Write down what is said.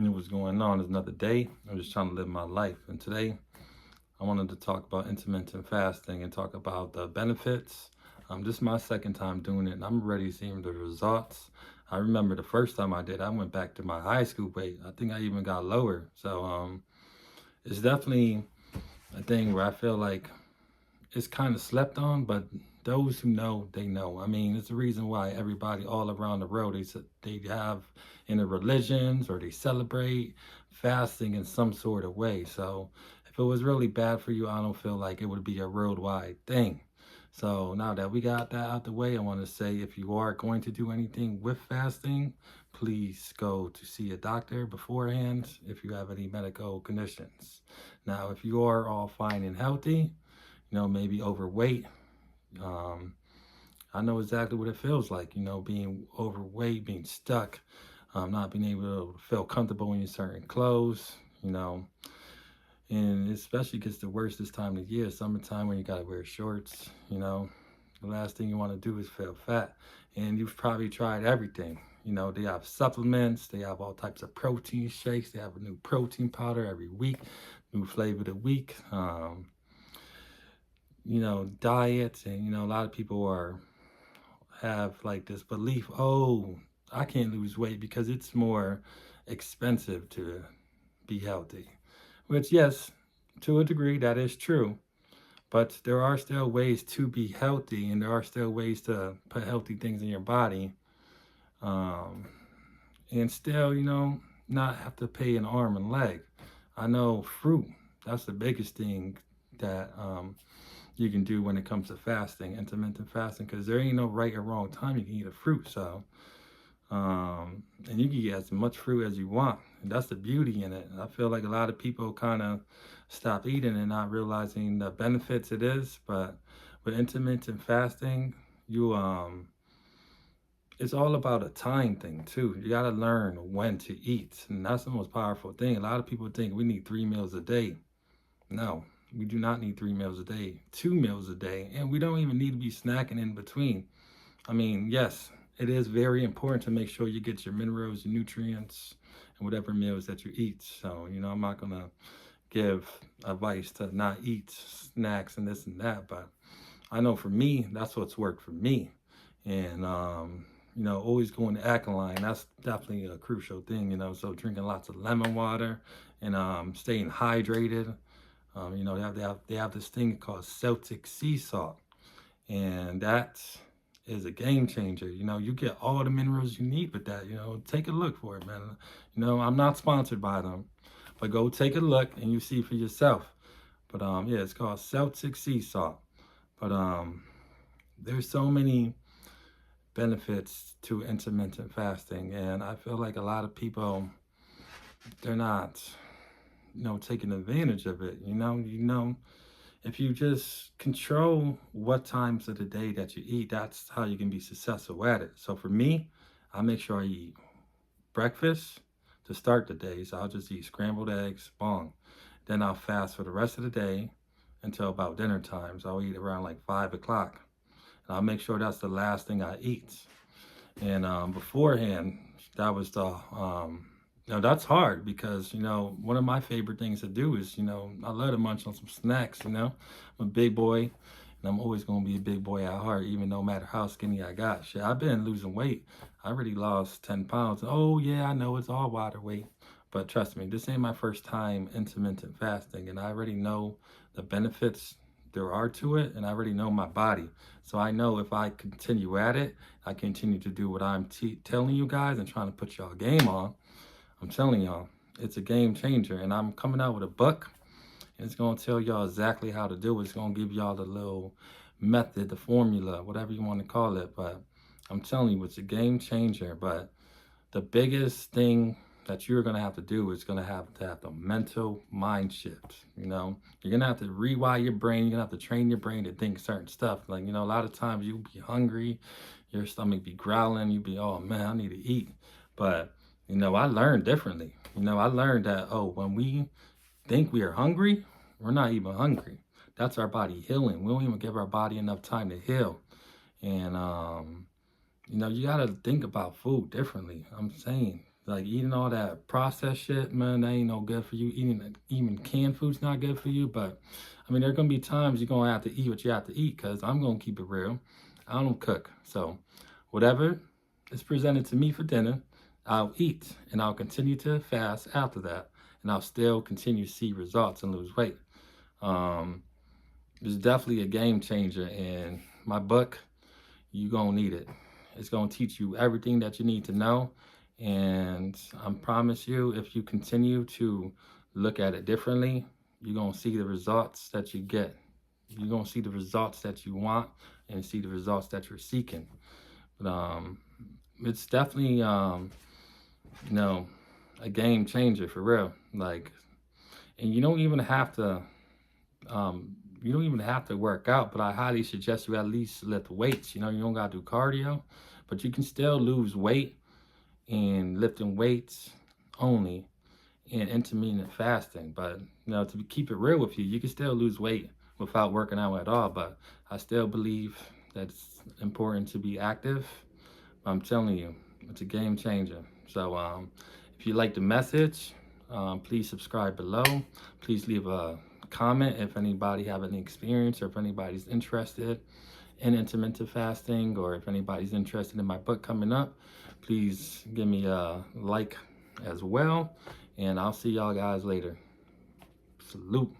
What's going on? It's another day. I'm just trying to live my life. And today I wanted to talk about intermittent fasting and talk about the benefits. This is my second time doing it and I'm already seeing the results. I remember the first time I did, I went back to my high school weight. I think I even got lower. So it's definitely a thing where I feel like it's kind of slept on, but those who know, they know. I mean, it's the reason why everybody all around the world they have in their religions or they celebrate fasting in some sort of way. So if it was really bad for you, I don't feel like it would be a worldwide thing. So now that we got that out the way, I want to say if you are going to do anything with fasting, please go to see a doctor beforehand if you have any medical conditions. Now, if you are all fine and healthy, maybe overweight. Um, I know exactly what it feels like, being overweight, being stuck, not being able to feel comfortable in your certain clothes, you know, and especially gets the worst this time of year, summertime when you gotta wear shorts. The last thing you want to do is feel fat. And you've probably tried everything. They have supplements, they have all types of protein shakes, they have a new protein powder every week, new flavor of the week. Diets, and a lot of people are have like this belief, oh, I can't lose weight because it's more expensive to be healthy. Which, yes, to a degree that is true, but there are still ways to be healthy and there are still ways to put healthy things in your body, um, and still, not have to pay an arm and leg. I know fruit, that's the biggest thing that you can do when it comes to fasting, intermittent fasting, because there ain't no right or wrong time you can eat a fruit. So, and you can get as much fruit as you want. And that's the beauty in it. And I feel like a lot of people kind of stop eating and not realizing the benefits it is. But with intermittent fasting, it's all about a time thing too. You got to learn when to eat. And that's the most powerful thing. A lot of people think we need 3 meals a day. No, we do not need 3 meals a day, 2 meals a day, and we don't even need to be snacking in between. I mean, yes, it is very important to make sure you get your minerals, your nutrients, and whatever meals that you eat. So, I'm not going to give advice to not eat snacks and this and that, but I know for me, that's what's worked for me. And, always going to alkaline, that's definitely a crucial thing. So drinking lots of lemon water and staying hydrated. They have this thing called Celtic sea salt, and that is a game changer. You get all the minerals you need with that. Take a look for it, man. I'm not sponsored by them, but go take a look and you see for yourself. But yeah, it's called Celtic sea salt. But there's so many benefits to intermittent fasting, and I feel like a lot of people, they're not taking advantage of it. If you just control what times of the day that you eat, that's how you can be successful at it. So for me, I make sure I eat breakfast to start the day. So I'll just eat scrambled eggs, bong. Then I'll fast for the rest of the day until about dinner time. So I'll eat around like 5 o'clock. And I'll make sure that's the last thing I eat. And beforehand, that was the that's hard because one of my favorite things to do is I love to munch on some snacks. I'm a big boy, and I'm always gonna be a big boy at heart, even no matter how skinny I got. Shit, I've been losing weight. I already lost 10 pounds. Oh yeah, I know it's all water weight, but trust me, this ain't my first time intermittent fasting, and I already know the benefits there are to it, and I already know my body. So I know if I continue at it, I continue to do what I'm telling you guys and trying to put y'all game on. I'm telling y'all, it's a game changer. And I'm coming out with a book, and it's going to tell y'all exactly how to do it. It's going to give y'all the little method, the formula, whatever you want to call it. But I'm telling you, it's a game changer. But the biggest thing that you're going to have to do is going to have the mental mind shift. You're going to have to rewire your brain. You're going to have to train your brain to think certain stuff. Like, a lot of times you'll be hungry, your stomach be growling, you be, oh man, I need to eat. But I learned differently. I learned that, oh, when we think we are hungry, we're not even hungry. That's our body healing. We don't even give our body enough time to heal. And, you got to think about food differently. I'm saying Like eating all that processed shit, man, that ain't no good for you. Eating even canned food's not good for you. But I mean, there are gonna be times you're gonna have to eat what you have to eat. Cause I'm gonna keep it real. I don't cook, so whatever is presented to me for dinner, I'll eat, and I'll continue to fast after that, and I'll still continue to see results and lose weight. Um, it's definitely a game changer, and my book, you gonna need it. It's gonna teach you everything that you need to know, and I promise you, if you continue to look at it differently, you're gonna see the results that you get. You're gonna see the results that you want and see the results that you're seeking. But it's definitely you know, a game changer for real. Like, and you don't even have to work out, but I highly suggest you at least lift weights. You know, you don't gotta do cardio, but you can still lose weight in lifting weights only in intermittent fasting. But you know, to keep it real with you, you can still lose weight without working out at all. But I still believe that it's important to be active. I'm telling you, it's a game changer. So if you like the message, please subscribe below. Please leave a comment if anybody have any experience or if anybody's interested in intermittent fasting, or if anybody's interested in my book coming up. Please give me a like as well, and I'll see y'all guys later. Salute.